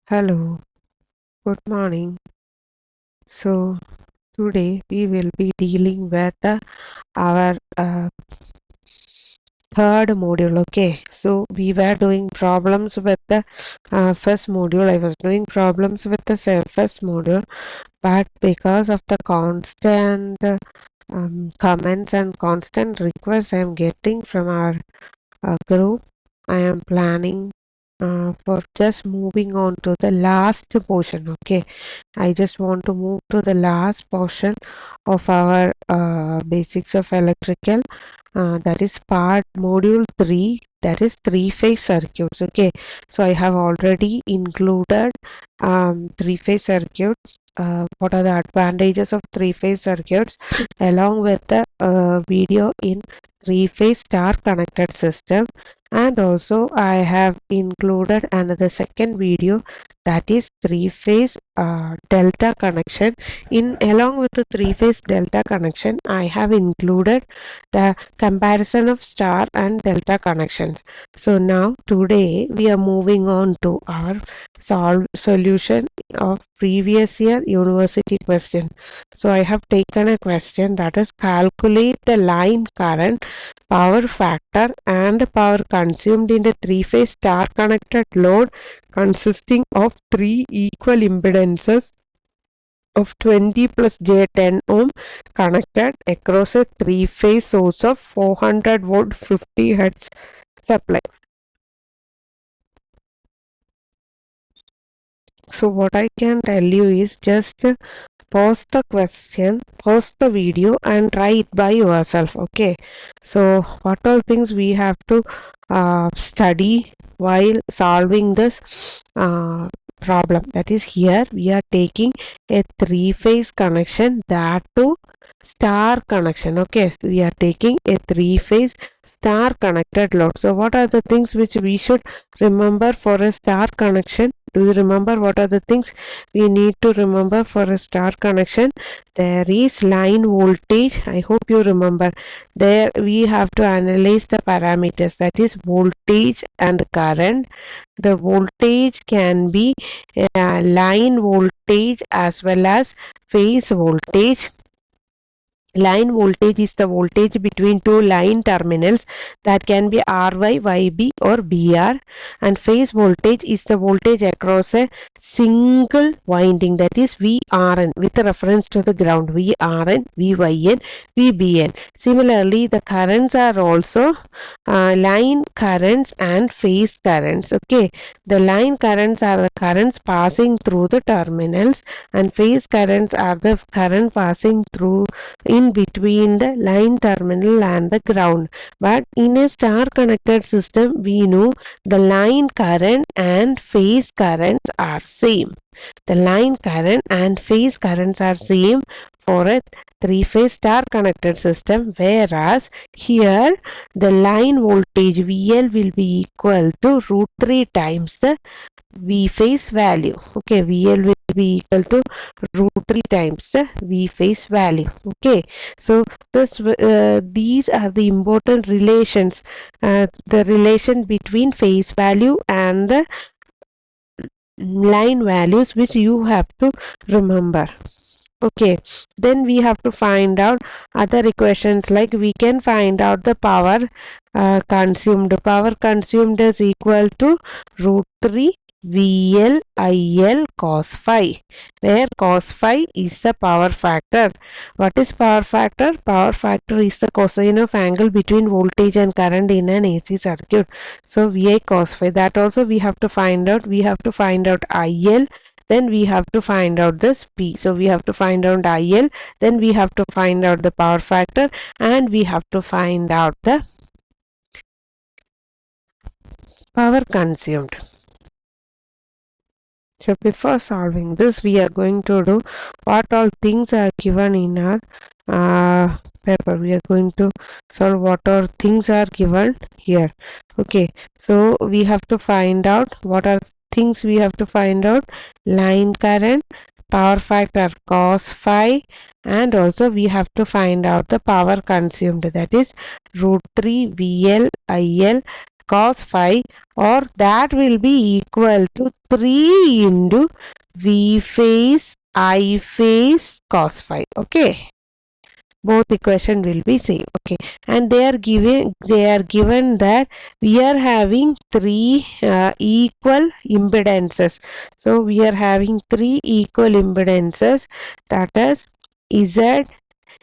Hello, good morning. So, today we will be dealing with our third module. Okay, so we were doing problems with the first module. I was doing problems with the first module, but because of the constant comments and constant requests I am getting from our group, I am planning for just moving on to the last portion. Okay, I just want to move to the last portion of our basics of electrical, that is part module 3, that is three-phase circuits. Okay, so I have already included three-phase circuits. What are the advantages of three-phase circuits along with the video in three-phase star connected system, and also I have included another second video, that is three-phase delta connection. In along with the three-phase delta connection, I have included the comparison of star and delta connections. So now today we are moving on to our solution of previous year university question. So I have taken a question, that is calculate the line current, power factor and power consumed in a three-phase star connected load consisting of three equal impedances of 20 plus J10 ohm connected across a three-phase source of 400 volt 50 hertz supply. So what I can tell you is just pause the question, pause the video and try it by yourself. Okay, so what all things we have to study while solving this problem, that is here we are taking a three-phase connection, that to star connection. Okay, we are taking a three-phase star connected load. So what are the things which we should remember for a star connection? Do you remember what are the things we need to remember for a star connection? There is line voltage. I hope you remember. There we have to analyze the parameters, that is voltage and current. The voltage can be line voltage as well as phase voltage. Line voltage is the voltage between two line terminals, that can be RY, YB or BR, and phase voltage is the voltage across a single winding, that is VRN with reference to the ground, VRN, VYN, VBN. Similarly, the currents are also line currents and phase currents. Okay, the line currents are the currents passing through the terminals, and phase currents are the current passing through in between the line terminal and the ground. But in a star connected system, we know the line current and phase currents are same. The line current and phase currents are same for a three-phase star connected system, whereas here the line voltage VL will be equal to root 3 times the V phase value. Okay, VL will be equal to root 3 times the V phase value. Okay, so these are the important relations, the relation between phase value and the line values, which you have to remember. Okay, then we have to find out other equations, like we can find out the power consumed. Power consumed is equal to root 3 VL IL cos phi, where cos phi is the power factor. What is power factor? Power factor is the cosine of angle between voltage and current in an AC circuit. So VI cos phi, that also we have to find out. We have to find out IL, then we have to find out this P. So we have to find out IL, then we have to find out the power factor, and we have to find out the power consumed. So before solving this, we are going to do what all things are given in our paper. We are going to solve what all things are given here. Okay, so we have to find out what are things we have to find out: line current, power factor cos phi, and also we have to find out the power consumed, that is root 3 VL IL cos phi, or that will be equal to 3 into V phase I phase cos phi. Okay, both equation will be same. Okay, and they are given that we are having three equal impedances. So we are having three equal impedances, that is Z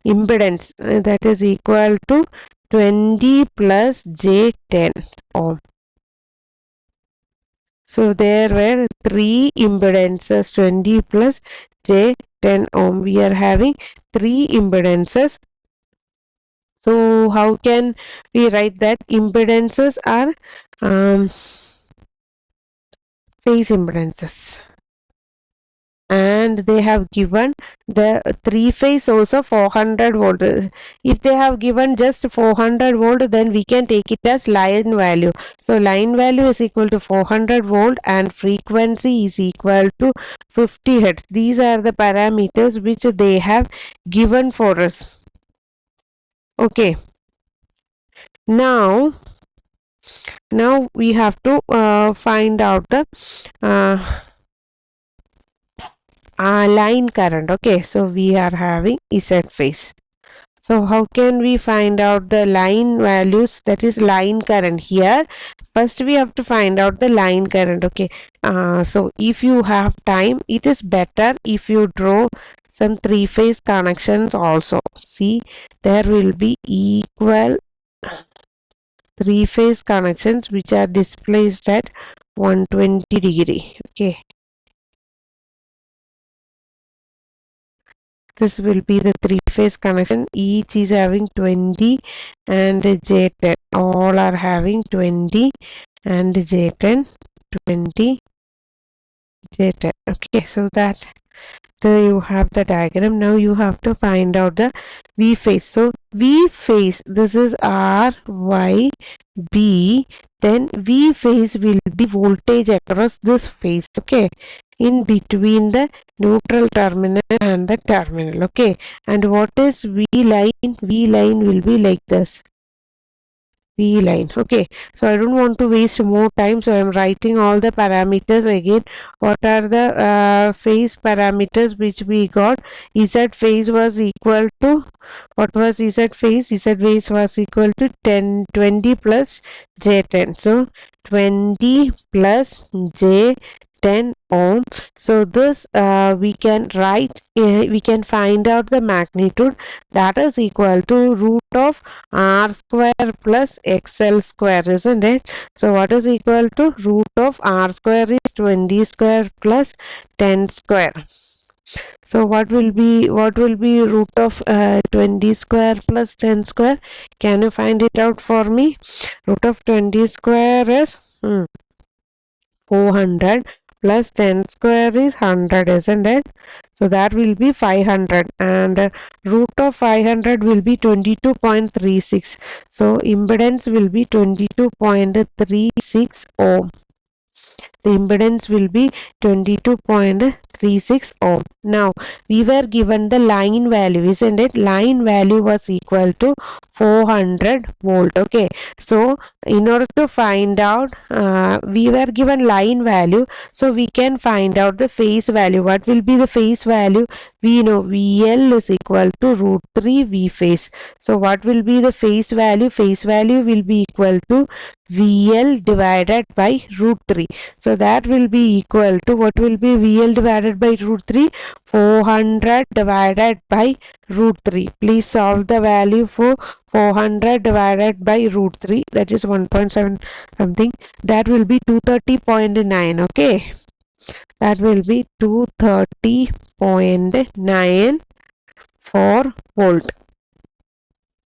impedance, that is equal to 20 plus J10 ohm. So there were three impedances, 20 plus J10 ohm. We are having three impedances. So how can we write that? Impedances are phase impedances, and they have given the three phase source of 400 volt. If they have given just 400 volt, then we can take it as line value. So line value is equal to 400 volt and frequency is equal to 50 hertz. These are the parameters which they have given for us. Okay, now we have to find out the line current. Okay, so we are having Z phase. So how can we find out the line values, that is line current? Here first we have to find out the line current. Okay, so if you have time, it is better if you draw some three phase connections also. See, there will be equal three phase connections which are displaced at 120 degree. Okay, this will be the three phase connection. Each is having 20 and J10, all are having 20 and J10, 20 J10. Okay, so that you have the diagram. Now you have to find out the V phase. So V phase, this is R, Y, B, then V phase will be voltage across this phase. Okay, in between the neutral terminal and the terminal. Okay, and what is V line? V line will be like this. V line. Okay, so I don't want to waste more time, so I'm writing all the parameters again. What are the phase parameters which we got? Z phase was equal to, what was Z phase? Z phase was equal to 20 plus J10. So 20 plus J10 ohm. So this we can write, we can find out the magnitude, that is equal to root of R square plus XL square, isn't it? So what is equal to root of R square is 20 square plus 10 square. So what will be root of 20 square plus 10 square? Can you find it out for me? Root of 20 square is 400 plus 10 square is 100, isn't it? So that will be 500, and root of 500 will be 22.36. So impedance will be 22.36 ohm. The impedance will be 22.36 ohm. Now we were given the line value, isn't it? Line value was equal to 400 volt. Okay, so in order to find out, we were given line value, so we can find out the phase value. What will be the phase value? We know VL is equal to root 3 V phase. So what will be the phase value? Phase value will be equal to VL divided by root 3. So that will be equal to, what will be VL divided by root 3? 400 divided by root 3. Please solve the value for 400 divided by root 3, that is 1.7 something. That will be 230.9. Okay, that will be 230.9 for volt.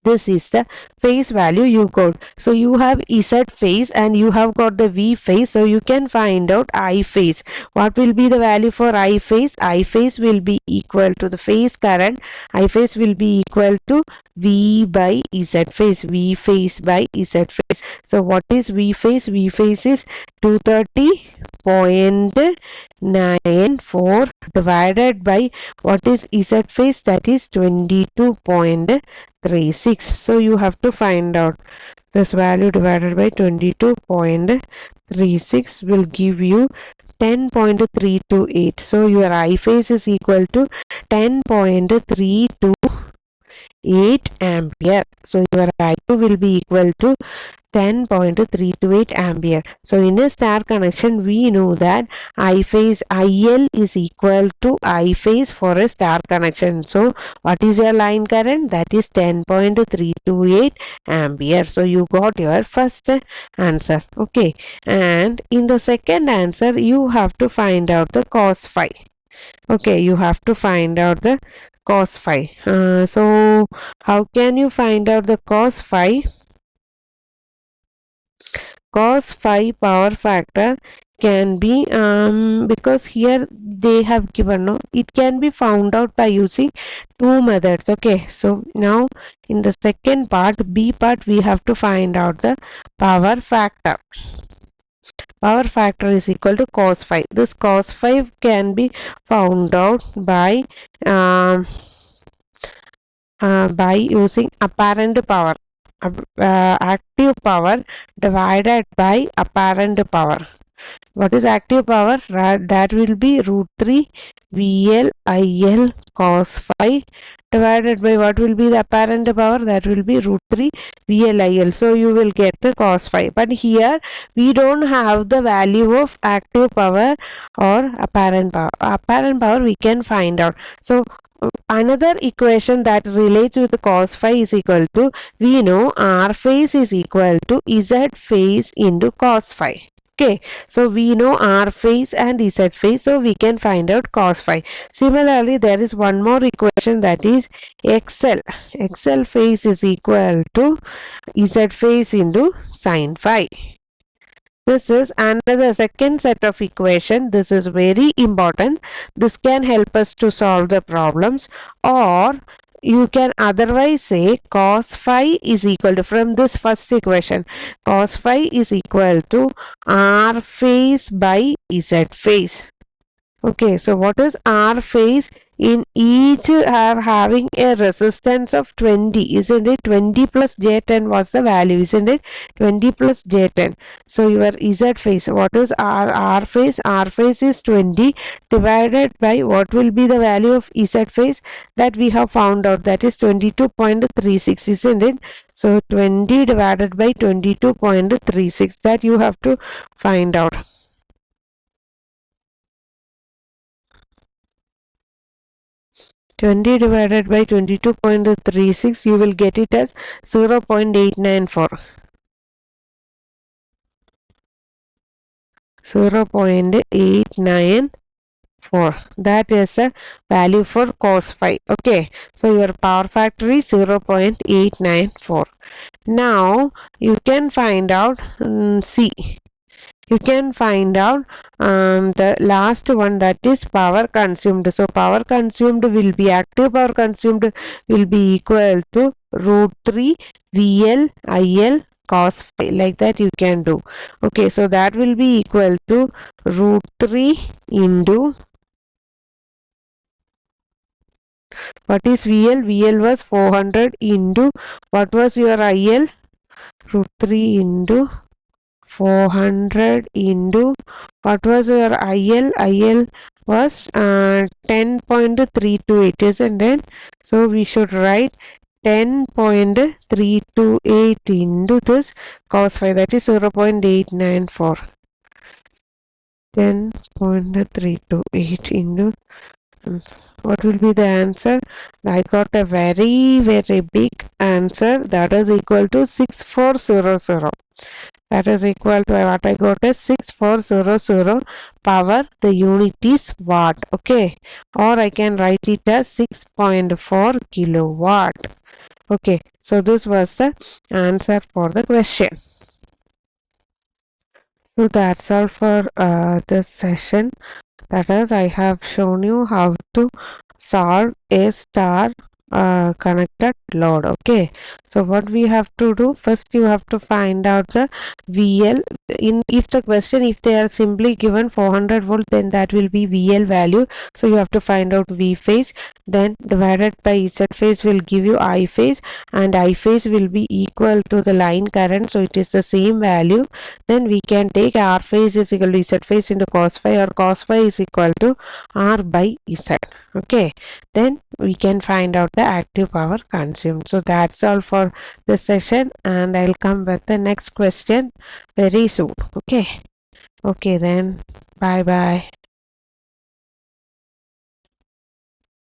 This is the phase value you got. So you have Z phase and you have got the V phase. So you can find out I phase. What will be the value for I phase? I phase will be equal to the phase current. I phase will be equal to V by Z phase. V phase by Z phase. So what is V phase? V phase is 230.94 divided by what is Z phase? That is 22.36. So you have to find out. This value divided by 22.36 will give you 10.328. So your I phase is equal to 10.328 ampere. So your I2 will be equal to 10.328 ampere. So in a star connection, we know that I phase IL is equal to I phase for a star connection. So what is your line current? That is 10.328 ampere. So you got your first answer. Okay. And in the second answer, you have to find out the cos phi. Okay, you have to find out the cos phi. So how can you find out the cos phi? Cos phi power factor can be because here they have given, no, it can be found out by using two methods. Okay, so now in the second part, B part, we have to find out the power factor. Power factor is equal to cos phi. This cos phi can be found out um, by using apparent power, active power divided by apparent power. What is active power? That will be root 3 VL IL cos phi divided by what will be the apparent power? That will be root 3 VL IL. So you will get the cos phi. But here we don't have the value of active power or apparent power. Apparent power we can find out. So another equation that relates with cos phi is equal to, we know R phase is equal to Z phase into cos phi. Okay, so we know R phase and Z phase, so we can find out cos phi. Similarly, there is one more equation, that is XL. XL phase is equal to Z phase into sin phi. This is another second set of equation. This is very important. This can help us to solve the problems, or you can otherwise say cos phi is equal to, from this first equation, cos phi is equal to R phase by Z phase. Okay, so what is R phase? In each are having a resistance of 20, isn't it? 20 plus J10 was the value, isn't it? 20 plus J10. So your Z phase, what is R phase? R phase is 20 divided by what will be the value of Z phase that we have found out, that is 22.36, isn't it? So 20 divided by 22.36, that you have to find out. 20 divided by 22.36, you will get it as 0.894. 0.894. That is a value for cos phi. Okay, so your power factor is 0.894. Now you can find out C. You can find out the last one, that is power consumed. So power consumed will be, active power consumed will be equal to root 3 VL IL cos phi, like that you can do. Okay, so that will be equal to root 3 into, what is VL? VL was 400 into, what was your IL? Root 3 into 400 into, what was your IL? IL was 10.328, isn't it? So we should write 10.328 into this cos phi, that is 0.894. 10.328 into, what will be the answer? I got a very big answer, that is equal to 6400. That is equal to what I got is 6400 power. The unit is watt. Okay, or I can write it as 6.4 kilowatt. Okay, so this was the answer for the question. So that's all for this session. That is, I have shown you how to solve a star connected load. Okay, so what we have to do, first you have to find out the VL, if the question, if they are simply given 400 volt, then that will be VL value. So you have to find out V phase, then divided by Z phase will give you I phase, and I phase will be equal to the line current, so it is the same value. Then we can take R phase is equal to Z phase into cos phi, or cos phi is equal to R by Z. Okay, then we can find out the active power consumed. So that's all for this session, and I'll come with the next question very soon. Okay, then bye bye.